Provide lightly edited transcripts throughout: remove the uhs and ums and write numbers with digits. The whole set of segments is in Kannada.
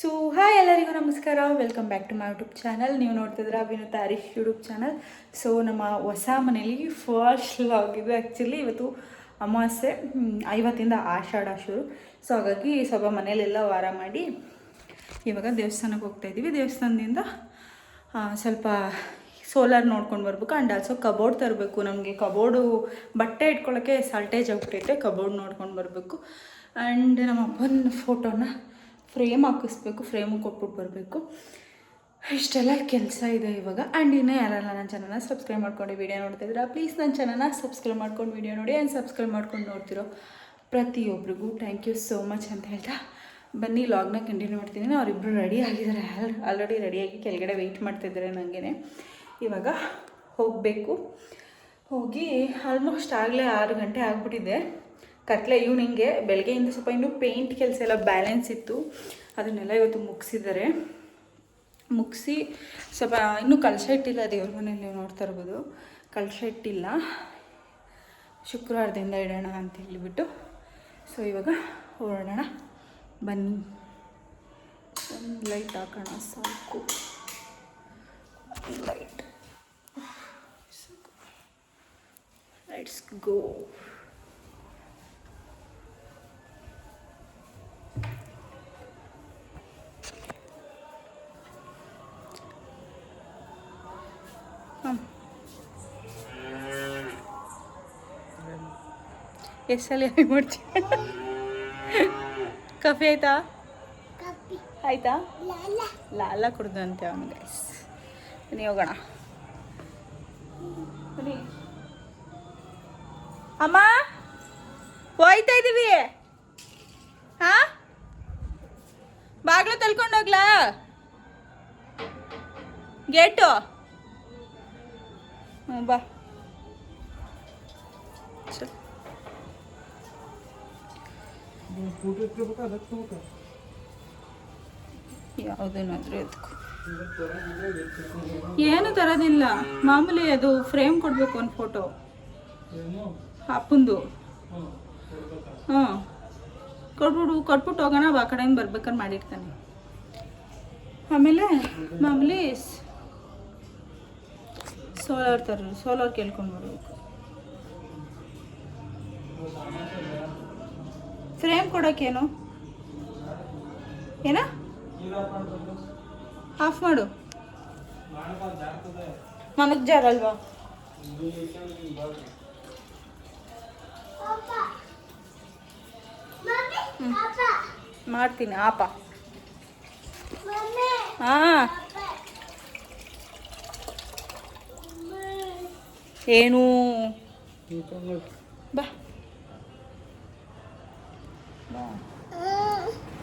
ಸೊ ಹಾಯ್ ಎಲ್ಲರಿಗೂ ನಮಸ್ಕಾರ, welcome back to my YouTube channel. ನೀವು ನೋಡ್ತಿದ್ರೆ Vinod Harish YouTube channel. So ನಮ್ಮ ಹೊಸ ಮನೇಲಿ ಫಸ್ಟ್ ವ್ಲಾಗ್ ಇದು. ಆ್ಯಕ್ಚುಲಿ ಇವತ್ತು ಅಮಾವಾಸ್ಯೆ, ಇವತ್ತಿಂದ ಆಷಾಢ ಶುರು. ಸೊ ಹಾಗಾಗಿ ಸ್ವಲ್ಪ ಮನೇಲೆಲ್ಲ ವಾರ ಮಾಡಿ ಇವಾಗ ದೇವಸ್ಥಾನಕ್ಕೆ ಹೋಗ್ತಾಯಿದ್ದೀವಿ. ದೇವಸ್ಥಾನದಿಂದ ಸ್ವಲ್ಪ ಸೋಲಾರ್ ನೋಡ್ಕೊಂಡು ಬರ್ಬೇಕು. ಆ್ಯಂಡ್ ಆಲ್ಸೋ ಕಬೋರ್ಡ್ ತರಬೇಕು. ನಮಗೆ ಕಬೋರ್ಡು ಬಟ್ಟೆ ಇಟ್ಕೊಳ್ಳೋಕ್ಕೆ ಸಾಲ್ಟೇಜ್ ಆಗ್ಬಿಟ್ಟೈತೆ. ಕಬೋರ್ಡ್ ನೋಡ್ಕೊಂಡು ಬರಬೇಕು. ಆ್ಯಂಡ್ ನಮ್ಮ ಅಪ್ಪನ ಫೋಟೋನ ಫ್ರೇಮ್ ಹಾಕಿಸ್ಬೇಕು, ಫ್ರೇಮು ಕೊಟ್ಬಿಟ್ಟು ಬರಬೇಕು. ಇಷ್ಟೆಲ್ಲ ಕೆಲಸ ಇದೆ ಇವಾಗ. ಆ್ಯಂಡ್ ಇನ್ನೂ ಯಾರಲ್ಲ ನನ್ನ ಚಾನಲ್ನ ಸಬ್ಸ್ಕ್ರೈಬ್ ಮಾಡ್ಕೊಂಡು ವೀಡಿಯೋ ನೋಡ್ತಾಯಿದ್ರೆ ಪ್ಲೀಸ್ ನನ್ನ ಚಾನಲ್ನ ಸಬ್ಸ್ಕ್ರೈಬ್ ಮಾಡ್ಕೊಂಡು ವೀಡಿಯೋ ನೋಡಿ. ಆ್ಯಂಡ್ ಸಬ್ಸ್ಕ್ರೈಬ್ ಮಾಡ್ಕೊಂಡು ನೋಡ್ತಿರೋ ಪ್ರತಿಯೊಬ್ಬರಿಗೂ ಥ್ಯಾಂಕ್ ಯು ಸೋ ಮಚ್ ಅಂತ ಹೇಳ್ತಾ ಬನ್ನಿ ಲಾಗ್ನ ಕಂಟಿನ್ಯೂ ಮಾಡ್ತೀನಿ. ಅವರಿಬ್ಬರು ರೆಡಿ ಆಗಿದ್ದಾರೆ, ಆಲ್ರೆಡಿ ರೆಡಿಯಾಗಿ ಕೆಳಗಡೆ ವೆಯ್ಟ್ ಮಾಡ್ತಿದ್ದಾರೆ ನನಗೇ. ಇವಾಗ ಹೋಗಬೇಕು. ಹೋಗಿ ಆಲ್ಮೋಸ್ಟ್ ಆಗಲೇ 6 ಗಂಟೆ ಆಗಿಬಿಟ್ಟಿದೆ. ಕತ್ಲೆ ಈವ್ನಿಂಗ್ಗೆ. ಬೆಳಗ್ಗೆಯಿಂದ ಸ್ವಲ್ಪ ಇನ್ನೂ ಪೇಂಟ್ ಕೆಲಸ ಎಲ್ಲ ಬ್ಯಾಲೆನ್ಸ್ ಇತ್ತು, ಅದನ್ನೆಲ್ಲ ಇವತ್ತು ಮುಗಿಸಿದ್ದಾರೆ. ಮುಗಿಸಿ ಸ್ವಲ್ಪ ಇನ್ನೂ ಕಲಶ ಇಟ್ಟಿಲ್ಲ ದೇವ್ರ ಮನೇಲಿ, ನೀವು ನೋಡ್ತಾ ಇರ್ಬೋದು. ಕಲಶ ಇಟ್ಟಿಲ್ಲ, ಶುಕ್ರವಾರದಿಂದ ಇಡೋಣ ಅಂತ ಹೇಳಿಬಿಟ್ಟು. ಸೊ ಇವಾಗ ಹೊರಡೋಣ ಬನ್ನಿ. ಒಂದು ಲೈಟ್ ಹಾಕೋಣ ಸಾಕು. Light, let's go. ಎಷ್ಟಲ್ಲಿ ಮಾಡ್ತೀವಿ. ಕಾಫಿ ಆಯ್ತಾ? ಆಯ್ತಾ? ಲಾಲ ಕುಡ್ದಂತೆ ಅವನಿಗೆ. ಬನ್ನಿ ಹೋಗೋಣ. ಬನ್ನಿ ಅಮ್ಮ, ಹೋಯ್ತಾ ಇದ್ದೀವಿ. ಹಾ, ಬಾಗ್ಲು ತಳ್ಕೊಂಡೋಗ್ಲಾ? ಗೇಟು ಬಾ. ಯಾವುದೇನಾದ್ರೂ ಎತ್ಕೊ. ಏನು ತರೋದಿಲ್ಲ, ಮಾಮೂಲಿ ಅದು ಫ್ರೇಮ್ ಕೊಡಬೇಕು ಒಂದು ಫೋಟೋ ಅಪ್ಪಂದು. ಕೊಟ್ಬಿಟ್ಟು ಹೋಗೋಣ. ಆ ಕಡೆಯಿಂದ ಬರ್ಬೇಕಾದ್ರೆ ಮಾಡಿರ್ತಾನೆ. ಆಮೇಲೆ ಮಾಮೂಲಿ ಸೋಲಾರ್ ಕೇಳ್ಕೊಂಡು ಬರ್ಬೇಕು. ಫ್ರೇಮ್ ಕೊಡೋಕ್ಕೇನು? ಏನ ಆಫ್ ಮಾಡು. ನನಗೆ ಜಾರಲ್ವಾ? ಮಾಡ್ತೀನಿ ಆಪ. ಹಾಂ, ಏನು ಬಾ.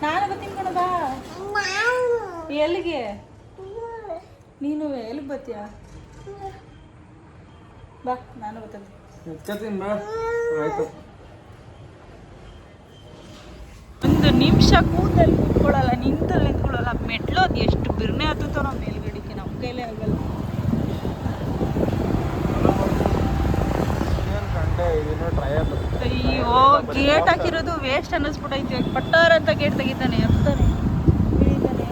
ನಾನು ಬರ್ತೀನಿ ಕಣ. ಬಾ. ಎಲ್ಲಿಗೆ? ನೀನು ಎಲ್ಲಿಗೆ ಬರ್ತೀಯ? ಬಾ, ನಾನು ಬರ್ತೀನಿ. ಒಂದು ನಿಮಿಷ ಕೂತಲ್ಲಿ ಕೂತ್ಕೊಳ್ಳಲ್ಲ, ನಿಂತಲ್ಲಿ ನಿಂತ್ಕೊಳ್ಳಲ್ಲ. ಮೆಟ್ಲು ಅದು ಎಷ್ಟು ಬಿರ್ನೆ ಹತ್ತುತ್ತೋ ನಾವು ಮೇಲ್ಗಡೆಗೆ, ನಮ್ಮ ಕೈಲೇ ಆಗಲ್ಲ. ಅಯ್ಯೋ, ಗೇಟ್ ಹಾಕಿರೋದು ವೇಸ್ಟ್ ಅನ್ನಿಸ್ಬಿಟ್ಟೈತೆ. ಪಟ್ಟಾರ ಅಂತ ಗೇಟ್ ತೆಗಿತಾನೆ, ಹತ್ತಾನೆ ಇಳಿತಾನೆ.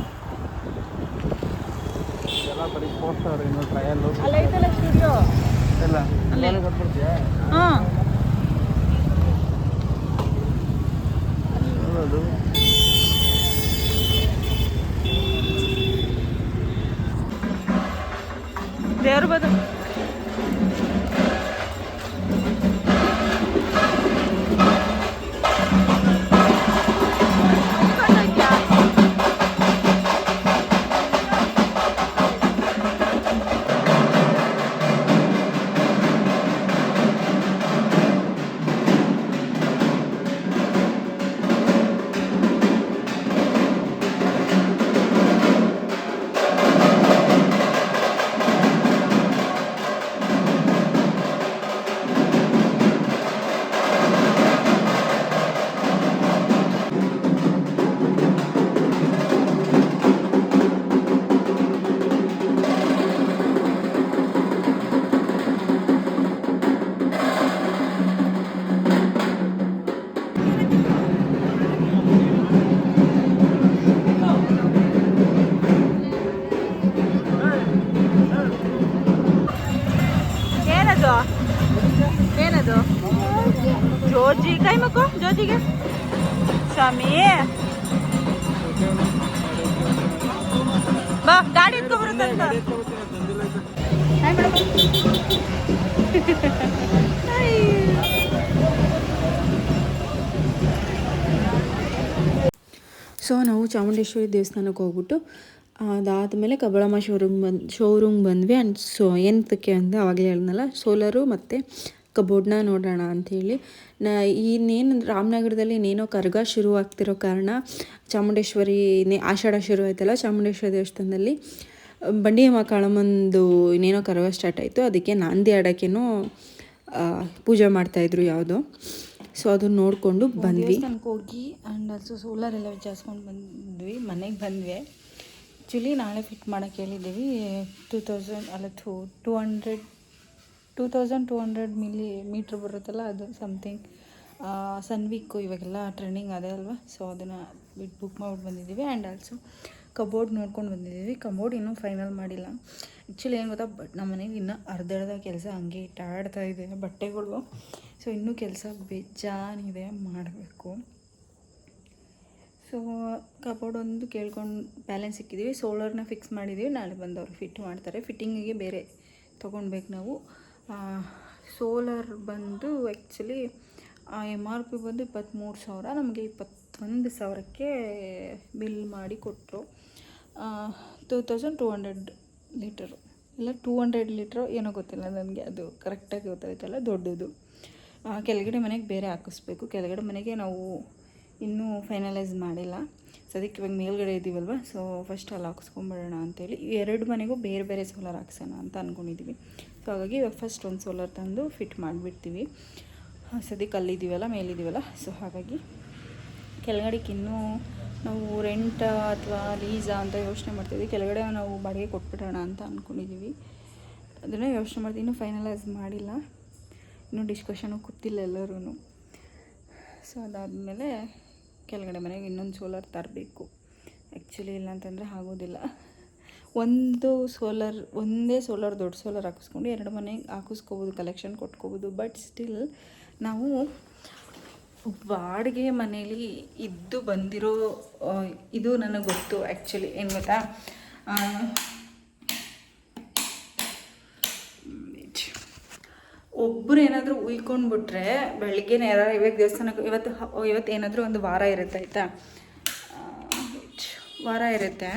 ಅಲ್ಲ ಐತಲ್ಲ ಸ್ಟುಡಿಯೋ. ಹಾಂ, ದೇವ್ರ ಬದ. ಗಾಡಿಗೆ ಸ್ವಾಮಿ ಬಾ ಗಾಡಿ ಎತ್ಕೊಬರುತ್ತಂತ ಸೊ ನಾವು ಚಾಮುಂಡೇಶ್ವರಿ ದೇವಸ್ಥಾನಕ್ಕೆ ಹೋಗ್ಬಿಟ್ಟು ಅದಾದಮೇಲೆ ಕಬ್ಬಳಮ್ಮ ಶೋರೂಮ್ ಬಂದ್ವಿ ಆ್ಯಂಡ್ ಸೊ ಎಂತಕ್ಕೆ ಅಂತ ಆವಾಗಲೇ ಹೇಳಿದ್ನಲ್ಲ ಸೋಲರು ಮತ್ತು ಕಬೋರ್ಡ್ನ ನೋಡೋಣ ಅಂಥೇಳಿ ಇನ್ನೇನು ರಾಮನಗರದಲ್ಲಿ ಇನ್ನೇನೋ ಕರ್ಗ ಶುರು ಆಗ್ತಿರೋ ಕಾರಣ ಚಾಮುಂಡೇಶ್ವರಿ ಆಷಾಢ ಶುರು ಆಯ್ತಲ್ಲ ಚಾಮುಂಡೇಶ್ವರಿ ದೇವಸ್ಥಾನದಲ್ಲಿ ಬಂಡಿ ಕಾಳಮ್ಮಂದು ಇನ್ನೇನೋ ಕರ್ಗ ಸ್ಟಾರ್ಟ್ ಆಯಿತು. ಅದಕ್ಕೆ ನಾಂದಿ ಆಡೋಕ್ಕೇನೋ ಪೂಜೆ ಮಾಡ್ತಾಯಿದ್ರು ಯಾವುದೋ. ಸೊ ಅದನ್ನು ನೋಡಿಕೊಂಡು ಬಂದ್ವಿ. ದೇವಸ್ಥಾನಕ್ಕೆ ಹೋಗಿ ಆ್ಯಂಡ್ ಆಲ್ಸೋ ಸೋಲಾರ್ ಎಲ್ಲ ವಿಚಾರಿಸ್ಕೊಂಡು ಬಂದ್ವಿ. ಮನೆಗೆ ಬಂದ್ವಿ. ಆ್ಯಕ್ಚುಲಿ ನಾಳೆ ಫಿಟ್ ಮಾಡೋಕ್ಕೆ ಹೇಳಿದ್ದೀವಿ. 2200 ಮೀಟ್ರ್ ಬರುತ್ತಲ್ಲ ಅದು ಸಮಥಿಂಗ್ ಸನ್ವೀಕು ಇವಾಗೆಲ್ಲ ಟ್ರೆಂಡಿಂಗ್ ಅದೇ ಅಲ್ವಾ. ಸೊ ಅದನ್ನು ಬುಕ್ ಮಾಡ್ಬಿಟ್ಟು ಬಂದಿದ್ದೀವಿ. ಆ್ಯಂಡ್ ಆಲ್ಸೋ ಕಬೋರ್ಡ್ ನೋಡ್ಕೊಂಡು ಬಂದಿದ್ದೀವಿ. ಕಬೋರ್ಡ್ ಇನ್ನೂ ಫೈನಲ್ ಮಾಡಿಲ್ಲ. ಆ್ಯಕ್ಚುಲಿ ಏನು ಗೊತ್ತಾ, ನಮ್ಮ ಮನೆಗೆ ಇನ್ನೂ ಅರ್ಧರ್ಧ ಕೆಲಸ ಹಂಗೆ ಇಟ್ಟಾಡ್ತಾ ಇದೆ ಬಟ್ಟೆಗಳು. ಸೊ ಇನ್ನೂ ಕೆಲಸ ಬೇಜಾನಿದೆ ಮಾಡಬೇಕು. ಸೊ ಕಬೋರ್ಡ್ ಒಂದು ಕೇಳ್ಕೊಂಡು ಬ್ಯಾಲೆನ್ಸ್ ಸಿಕ್ಕಿದ್ದೀವಿ. ಸೋಲಾರ್ನ ಫಿಕ್ಸ್ ಮಾಡಿದ್ದೀವಿ. ನಾಳೆ ಬಂದವರು ಫಿಟ್ ಮಾಡ್ತಾರೆ. ಫಿಟ್ಟಿಂಗಿಗೆ ಬೇರೆ ತೊಗೊಳ್ಬೇಕು ನಾವು. ಸೋಲಾರ್ ಬಂದು ಆ್ಯಕ್ಚುಲಿ MRP ಬಂದು 23,000, ನಮಗೆ 21,000ಕ್ಕೆ ಬಿಲ್ ಮಾಡಿ ಕೊಟ್ಟರು. 2200 ಲೀಟರು ಇಲ್ಲ 200 ಲೀಟ್ರು ಏನೋ ಗೊತ್ತಿಲ್ಲ ನನಗೆ, ಅದು ಕರೆಕ್ಟಾಗಿ ಗೊತ್ತಾಯ್ತಲ್ಲ. ದೊಡ್ಡದು ಕೆಳಗಡೆ ಮನೆಗೆ ಬೇರೆ ಹಾಕಿಸ್ಬೇಕು. ಕೆಳಗಡೆ ಮನೆಗೆ ನಾವು ಇನ್ನೂ ಫೈನಲೈಸ್ ಮಾಡಿಲ್ಲ. ಸೊ ಅದಕ್ಕೆ ಇವಾಗ ಮೇಲ್ಗಡೆ ಇದ್ದೀವಲ್ವ, ಸೊ ಫಸ್ಟ್ ಅಲ್ಲಿ ಹಾಕಿಸ್ಕೊಂಬಿಡೋಣ ಅಂತೇಳಿ 2 ಮನೆಗೂ ಬೇರೆ ಬೇರೆ ಸೋಲಾರ್ ಹಾಕ್ಸೋಣ ಅಂತ ಅಂದ್ಕೊಂಡಿದ್ದೀವಿ. ಸೊ ಹಾಗಾಗಿ ಇವಾಗ ಫಸ್ಟ್ ಒಂದು ಸೋಲಾರ್ ತಂದು ಫಿಟ್ ಮಾಡಿಬಿಡ್ತೀವಿ. ಸದ್ಯಕ್ಕೆ ಅಲ್ಲಿದ್ದೀವಲ್ಲ, ಮೇಲಿದ್ದೀವಲ್ಲ. ಸೊ ಹಾಗಾಗಿ ಕೆಳಗಡೆಗೆ ಇನ್ನೂ ನಾವು ರೆಂಟ್ ಅಥವಾ ಲೀಸಾ ಅಂತ ಯೋಚನೆ ಮಾಡ್ತಿದ್ವಿ. ಕೆಳಗಡೆ ನಾವು ಬಾಡಿಗೆ ಕೊಟ್ಬಿಡೋಣ ಅಂತ ಅಂದ್ಕೊಂಡಿದ್ದೀವಿ. ಅದನ್ನು ಯೋಚನೆ ಮಾಡ್ತೀವಿ. ಇನ್ನೂ ಫೈನಲೈಸ್ ಮಾಡಿಲ್ಲ, ಇನ್ನೂ ಡಿಸ್ಕಷನು ಕೂತಿಲ್ಲ ಎಲ್ಲರೂ. ಸೊ ಅದಾದಮೇಲೆ ಕೆಳಗಡೆ ಮನೆಗೆ ಇನ್ನೊಂದು ಸೋಲಾರ್ ತರಬೇಕು. ಆ್ಯಕ್ಚುಲಿ ಇಲ್ಲ ಅಂತಂದರೆ ಆಗೋದಿಲ್ಲ. ಒಂದೇ ಸೋಲಾರ್ ದೊಡ್ಡ ಸೋಲಾರ್ ಹಾಕಿಸ್ಕೊಂಡು 2 ಮನೆಗೆ ಹಾಕಿಸ್ಕೋಬೋದು, ಕಲೆಕ್ಷನ್ ಕೊಟ್ಕೋಬೋದು. ಬಟ್ ಸ್ಟಿಲ್ ನಾವು ಬಾಡಿಗೆ ಮನೇಲಿ ಇದ್ದು ಬಂದಿರೋ ಇದು ನನಗೆ ಗೊತ್ತು. ಆ್ಯಕ್ಚುಲಿ ಏನು ಗೊತ್ತಾ, ಒಬ್ಬರು ಏನಾದರೂ ಉಯ್ಕೊಂಡ್ಬಿಟ್ರೆ ಬೆಳಗ್ಗೆನೇ ಇವಾಗ ದೇವಸ್ಥಾನಕ್ಕೆ ಇವತ್ತು ಏನಾದರೂ ಒಂದು ವಾರ ಇರುತ್ತೆ ಆಯಿತಾ, ವಾರ ಇರುತ್ತೆ.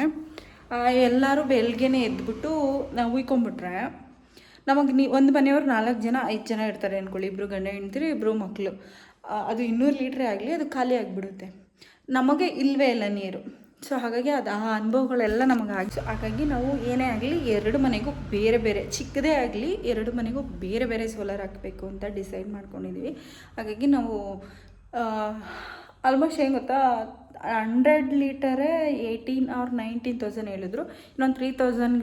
ಎಲ್ಲರೂ ಬೆಳಗ್ಗೆನೇ ಎದ್ಬಿಟ್ಟು ನಾವು ಉಯ್ಕೊಂಡ್ಬಿಟ್ರೆ ನಮಗೆ ಒಂದು ಮನೆಯವ್ರು 4 ಜನ 5 ಜನ ಇರ್ತಾರೆ ಅಂದ್ಕೊಳ್ಳಿ. 2 ಗಂಡ ಹೆಣ್ತಿರು 2 ಮಕ್ಕಳು. ಅದು 200 ಲೀಟ್ರೇ ಆಗಲಿ, ಅದು ಖಾಲಿ ಆಗಿಬಿಡುತ್ತೆ. ನಮಗೆ ಇಲ್ಲವೇ ಇಲ್ಲ ನೀರು. ಸೊ ಹಾಗಾಗಿ ಆ ಅನುಭವಗಳೆಲ್ಲ ನಮಗೆ ಆಗಿ, ಹಾಗಾಗಿ ನಾವು ಏನೇ ಆಗಲಿ 2 ಮನೆಗೂ ಬೇರೆ ಬೇರೆ, ಚಿಕ್ಕದೇ ಆಗಲಿ 2 ಮನೆಗೂ ಬೇರೆ ಬೇರೆ ಸೋಲಾರ್ ಹಾಕಬೇಕು ಅಂತ ಡಿಸೈಡ್ ಮಾಡ್ಕೊಂಡಿದ್ದೀವಿ. ಹಾಗಾಗಿ ನಾವು ಆಲ್ಮೋಸ್ಟ್ ಏನು ಗೊತ್ತಾ, 100 ಲೀಟರೇ 18,000 or 19,000 ಹೇಳಿದ್ರು. ಇನ್ನೊಂದು 3,000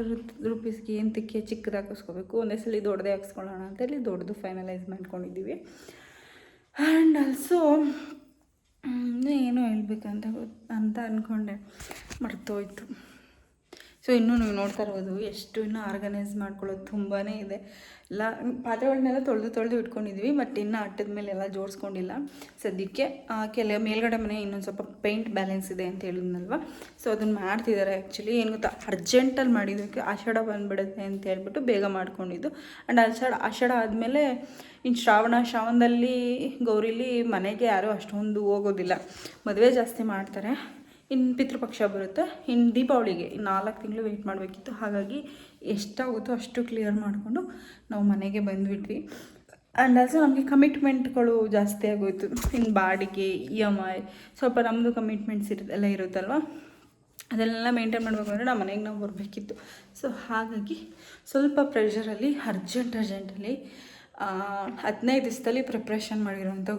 ರೂಪೀಸ್ಗೆ ಎಂತಕ್ಕೆ ಚಿಕ್ಕದು ಹಾಕಿಸ್ಕೋಬೇಕು, ಒಂದೇ ಸಲ ದೊಡ್ಡದೇ ಹಾಕ್ಸ್ಕೊಳ್ಳೋಣ ಅಂತೇಳಿ ದೊಡ್ಡದು ಫೈನಲೈಸ್ ಮಾಡ್ಕೊಂಡಿದ್ದೀವಿ. ಆ್ಯಂಡ್ ಆಲ್ಸೋ ಏನೋ ಹೇಳ್ಬೇಕಂತ ಅಂದ್ಕೊಂಡೆ, ಮರ್ತೋಯ್ತು. ಸೊ ಇನ್ನೂ ನೀವು ನೋಡ್ತಾ ಇರ್ಬೋದು ಎಷ್ಟು ಇನ್ನೂ ಆರ್ಗನೈಸ್ ಮಾಡ್ಕೊಳ್ಳೋದು ತುಂಬಾ ಇದೆ. ಎಲ್ಲ ಪಾತ್ರೆಗಳನ್ನೆಲ್ಲ ತೊಳೆದು ಇಟ್ಕೊಂಡಿದ್ವಿ. ಬಟ್ ಇನ್ನೂ ಅಟ್ಟದ ಮೇಲೆ ಎಲ್ಲ ಜೋಡಿಸ್ಕೊಂಡಿಲ್ಲ ಸದ್ಯಕ್ಕೆ. ಮೇಲ್ಗಡೆ ಮನೆ ಇನ್ನೊಂದು ಸ್ವಲ್ಪ ಪೇಂಟ್ ಬ್ಯಾಲೆನ್ಸ್ ಇದೆ ಅಂತ ಹೇಳಿದ್ನಲ್ವ. ಸೊ ಅದನ್ನು ಮಾಡ್ತಿದ್ದಾರೆ. ಆ್ಯಕ್ಚುಲಿ ಏನು ಗೊತ್ತಾ, ಅರ್ಜೆಂಟಲ್ಲಿ ಮಾಡಿದ್ದಕ್ಕೆ ಆಷಾಢ ಬಂದುಬಿಡುತ್ತೆ ಅಂತ ಹೇಳ್ಬಿಟ್ಟು ಬೇಗ ಮಾಡ್ಕೊಂಡಿದ್ದು. ಆ್ಯಂಡ್ ಆಷಾಢ ಆದಮೇಲೆ ಇನ್ನು ಶ್ರಾವಣದಲ್ಲಿ ಗೌರಿಲಿ ಮನೆಗೆ ಯಾರೂ ಅಷ್ಟೊಂದು ಹೋಗೋದಿಲ್ಲ, ಮದುವೆ ಜಾಸ್ತಿ ಮಾಡ್ತಾರೆ. ಇನ್ನು ಪಿತೃಪಕ್ಷ ಬರುತ್ತೆ. ಇನ್ನು ದೀಪಾವಳಿಗೆ 4 ತಿಂಗಳು ವೆಯ್ಟ್ ಮಾಡಬೇಕಿತ್ತು. ಹಾಗಾಗಿ ಎಷ್ಟಾಗುತ್ತೋ ಅಷ್ಟು ಕ್ಲಿಯರ್ ಮಾಡಿಕೊಂಡು ನಾವು ಮನೆಗೆ ಬಂದುಬಿಟ್ವಿ. ಆ್ಯಂಡ್ ಆಲ್ಸೋ ನಮಗೆ ಕಮಿಟ್ಮೆಂಟ್ಗಳು ಜಾಸ್ತಿ ಆಗೋಯ್ತು. ಇನ್ನು ಬಾಡಿಗೆ, EMI, ಸ್ವಲ್ಪ ನಮ್ಮದು ಕಮಿಟ್ಮೆಂಟ್ಸ್ ಎಲ್ಲ ಇರುತ್ತಲ್ವ, ಅದನ್ನೆಲ್ಲ ಮೇಂಟೈನ್ ಮಾಡಬೇಕು ಅಂದರೆ ನಮ್ಮ ಮನೆಗೆ ನಾವು ಬರಬೇಕಿತ್ತು. ಸೊ ಹಾಗಾಗಿ ಸ್ವಲ್ಪ ಪ್ರೆಷರಲ್ಲಿ ಅರ್ಜೆಂಟಲ್ಲಿ 15 ದಿವಸದಲ್ಲಿ ಪ್ರಿಪ್ರೇಷನ್ ಮಾಡಿರೋಂಥ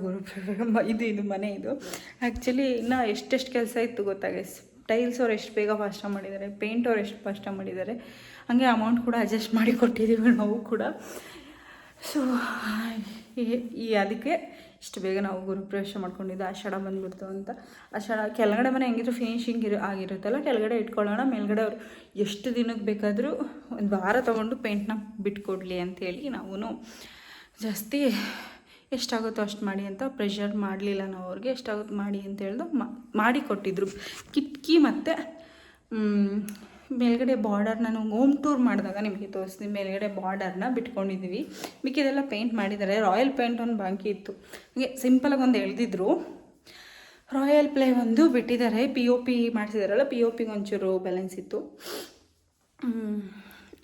ಇದು ಮನೆ ಇದು. ಆ್ಯಕ್ಚುಲಿ ಇನ್ನೂ ಎಷ್ಟೆಷ್ಟು ಕೆಲಸ ಇತ್ತು ಗೊತ್ತಾಗ. ಟೈಲ್ಸ್ ಅವ್ರು ಎಷ್ಟು ಬೇಗ ಫಾಸ್ಟಾಗಿ ಮಾಡಿದ್ದಾರೆ, ಪೇಂಟ್ ಅವ್ರು ಎಷ್ಟು ಫಾಸ್ಟಾಗಿ ಮಾಡಿದ್ದಾರೆ. ಹಾಗೆ ಅಮೌಂಟ್ ಕೂಡ ಅಡ್ಜಸ್ಟ್ ಮಾಡಿ ಕೊಟ್ಟಿದ್ದೀವಿ ನಾವು ಕೂಡ. ಸೊ ಅದಕ್ಕೆ ಇಷ್ಟು ಬೇಗ ನಾವು ಗೃಹಪ್ರವೇಶ ಮಾಡ್ಕೊಂಡಿದ್ದು. ಆಷಾಢ ಬಂದುಬಿಡ್ತು ಅಂತ. ಆಷಾಢ ಕೆಳಗಡೆ ಮನೆ ಹೆಂಗಿದ್ರು ಫಿನಿಶಿಂಗ್ ಆಗಿರುತ್ತಲ್ಲ, ಕೆಳಗಡೆ ಇಟ್ಕೊಳ್ಳೋಣ. ಮೇಲ್ಗಡೆ ಅವರು ಎಷ್ಟು ದಿನಕ್ಕೆ ಬೇಕಾದರೂ 1 ವಾರ ತೊಗೊಂಡು ಪೇಂಟ್ನ ಬಿಟ್ಕೊಡ್ಲಿ ಅಂಥೇಳಿ ನಾವು ಜಾಸ್ತಿ ಎಷ್ಟಾಗುತ್ತೋ ಅಷ್ಟು ಮಾಡಿ ಅಂತ ಪ್ರೆಷರ್ ಮಾಡಲಿಲ್ಲ ನಾವು ಅವ್ರಿಗೆ. ಎಷ್ಟಾಗುತ್ತೆ ಮಾಡಿ ಅಂತ ಹೇಳ್ದು ಮಾಡಿ ಕೊಟ್ಟಿದ್ರು. ಕಿಟಕಿ ಮತ್ತು ಮೇಲ್ಗಡೆ ಬಾರ್ಡರ್ ನಾನು ಹೋಮ್ ಟೂರ್ ಮಾಡಿದಾಗ ನಿಮಗೆ ತೋರಿಸ್ತೀನಿ. ಮೇಲ್ಗಡೆ ಬಾರ್ಡರ್ನ ಬಿಟ್ಕೊಂಡಿದ್ದೀವಿ, ಮಿಕ್ಕಿದೆಲ್ಲ ಪೇಂಟ್ ಮಾಡಿದ್ದಾರೆ. ರಾಯಲ್ ಪೇಂಟ್ ಒಂದು ಬಾಕಿ ಇತ್ತು, ಹೀಗೆ ಸಿಂಪಲಾಗಿ ಒಂದು ಎಳೆದಿದ್ರು. ರಾಯಲ್ ಪ್ಲೇ ಒಂದು ಬಿಟ್ಟಿದ್ದಾರೆ, POP ಮಾಡಿಸಿದಾರಲ್ಲ, POPಗೆ ಒಂಚೂರು ಬ್ಯಾಲೆನ್ಸ್ ಇತ್ತು.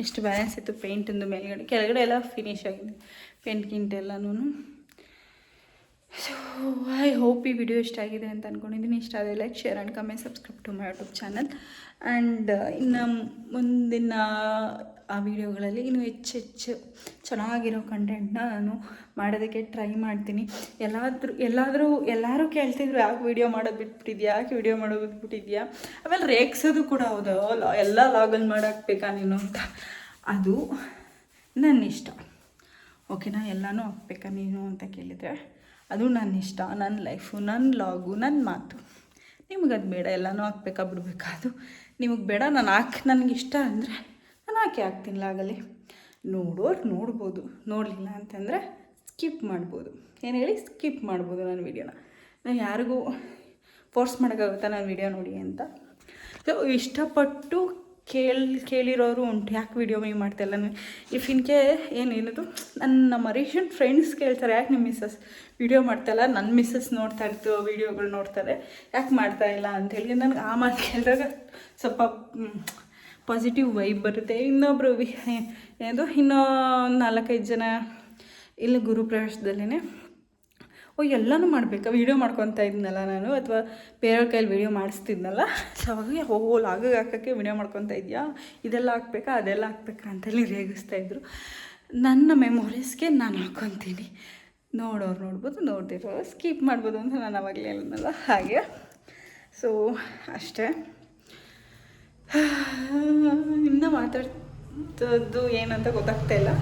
ಎಷ್ಟು ಬ್ಯಾಲೆನ್ಸ್ ಇತ್ತು ಪೇಂಟಿಂದು. ಮೇಲ್ಗಡೆ ಕೆಳಗಡೆ ಎಲ್ಲ ಫಿನಿಶ್ ಆಗಿದೆ, ಪೇಂಟ್ ಗಿಂಟ್ ಎಲ್ಲನೂ. ಸೊ ಐ ಹೋಪ್ ಈ ವಿಡಿಯೋ ಇಷ್ಟ ಆಗಿದೆ ಅಂತ ಅಂದ್ಕೊಂಡಿದ್ದೀನಿ. ಇಷ್ಟ ಆದರೆ like, share and comment, subscribe to my YouTube channel. And ಇನ್ನು ಮುಂದಿನ ಆ ವಿಡಿಯೋಗಳಲ್ಲಿ ಇನ್ನೂ ಹೆಚ್ಚು ಚೆನ್ನಾಗಿರೋ ಕಂಟೆಂಟ್ನ ನಾನು ಮಾಡೋದಕ್ಕೆ ಟ್ರೈ ಮಾಡ್ತೀನಿ. ಎಲ್ಲರೂ ಕೇಳ್ತಿದ್ರು, ಯಾಕೆ ವೀಡಿಯೋ ಮಾಡೋದು ಬಿಟ್ಬಿಟ್ಟಿದ್ಯಾ, ಯಾಕೆ ವೀಡಿಯೋ ಮಾಡೋದು ಬಿಟ್ಬಿಟ್ಟಿದ್ಯಾ. ಆಮೇಲೆ ರೇಗ್ಸೋದು ಕೂಡ ಹೌದು, ಎಲ್ಲ ಲಾಗಲ್ಲಿ ಮಾಡಾಕ್ಬೇಕಾ ನೀನು ಅಂತ. ಅದು ನನ್ನ ಇಷ್ಟ, ಓಕೆನಾ. ಎಲ್ಲನೂ ಹಾಕ್ಬೇಕಾ ನೀನು ಅಂತ ಕೇಳಿದರೆ ಅದು ನನ್ನ ಇಷ್ಟ, ನನ್ನ ಲೈಫು, ನನ್ನ ಲಾಗು, ನನ್ನ ಮಾತು. ನಿಮಗದು ಬೇಡ, ಎಲ್ಲನೂ ಹಾಕ್ಬೇಕಾ ಬಿಡಬೇಕಾ, ಅದು ನಿಮಗೆ ಬೇಡ. ನನಗಿಷ್ಟ ಅಂದರೆ ನಾನು ಹಾಕ್ತೀನಿ ಲಾಗಲ್ಲಿ. ನೋಡೋರು ನೋಡ್ಬೋದು, ನೋಡಲಿಲ್ಲ ಅಂತಂದರೆ ಸ್ಕಿಪ್ ಮಾಡ್ಬೋದು. ಏನು ಹೇಳಿ, ಸ್ಕಿಪ್ ಮಾಡ್ಬೋದು ನನ್ನ ವೀಡಿಯೋನ. ನಾನು ಯಾರಿಗೂ ಫೋರ್ಸ್ ಮಾಡೋಕ್ಕಾಗುತ್ತಾ ನನ್ನ ವೀಡಿಯೋ ನೋಡಿ ಅಂತ. ಸೊ ಇಷ್ಟಪಟ್ಟು ಕೇಳಿರೋರು ಉಂಟು, ಯಾಕೆ ವೀಡಿಯೋ ನೀವು ಮಾಡ್ತಾಯಿಲ್ಲ. ಇಫ್ ಇನ್ಕೆ ಏನದು ನಮ್ಮ ರೀಸೆಂಟ್ ಫ್ರೆಂಡ್ಸ್ ಕೇಳ್ತಾರೆ, ಯಾಕೆ ನಿಮ್ಮ ಮಿಸ್ಸಸ್ ವೀಡಿಯೋ ಮಾಡ್ತಾಯಿಲ್ಲ. ನನ್ನ ಮಿಸ್ಸಸ್ ನೋಡ್ತಾ ಇರ್ತೀವೋ ವೀಡಿಯೋಗಳು ನೋಡ್ತಾರೆ, ಯಾಕೆ ಮಾಡ್ತಾಯಿಲ್ಲ ಅಂಥೇಳಿ. ನನಗೆ ಆ ಮಾತು ಕೇಳಿದಾಗ ಸ್ವಲ್ಪ ಪಾಸಿಟಿವ್ ವೈಬ್ ಬರುತ್ತೆ. ಇನ್ನೊಬ್ಬರು ಇನ್ನೂ 4-5 ಜನ ಇಲ್ಲಿ ಗುರುಪ್ರವೇಶದಲ್ಲೇ ಎಲ್ಲನೂ ಮಾಡಬೇಕಾ, ವೀಡಿಯೋ ಮಾಡ್ಕೊತಾ ಇದ್ನಲ್ಲ ನಾನು, ಅಥವಾ ಬೇರೆಯವ್ರ ಕೈಯಲ್ಲಿ ವೀಡಿಯೋ ಮಾಡಿಸ್ತಿದ್ನಲ್ಲ. ಸೊ ಅವಾಗ ಲಾಗಿಗೆ ಹಾಕೋಕ್ಕೆ ವೀಡಿಯೋ ಮಾಡ್ಕೊತಾ ಇದೆಯಾ, ಇದೆಲ್ಲ ಹಾಕ್ಬೇಕಾ, ಅದೆಲ್ಲ ಹಾಕ್ಬೇಕಾ ಅಂತೇಳಿ ರೇಗಿಸ್ತಾಯಿದ್ರು. ನನ್ನ ಮೆಮೊರೀಸ್ಗೆ ನಾನು ಹಾಕ್ಕೊತೀನಿ. ನೋಡೋರು ನೋಡ್ಬೋದು, ನೋಡ್ದಿರೋರು ಸ್ಕಿಪ್ ಮಾಡ್ಬೋದು ಅಂತ ನಾನು ಅವಾಗಲೇ ಹೇಳಿದ್ನಲ್ಲ, ಹಾಗೆ. ಸೊ ಅಷ್ಟೇ. ಇನ್ನೂ ಮಾತಾಡ್ತದ್ದು ಏನಂತ ಗೊತ್ತಾಗ್ತಾಯಿಲ್ಲ.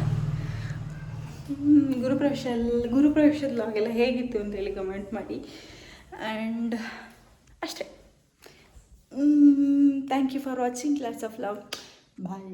ಗುರುಪ್ರವೇಶದ ಲಾಗೆಲ್ಲ ಹೇಗಿತ್ತು ಅಂತೇಳಿ ಕಮೆಂಟ್ ಮಾಡಿ. ಆ್ಯಂಡ್ ಅಷ್ಟೇ. Thank you for watching. Lots of love. Bye.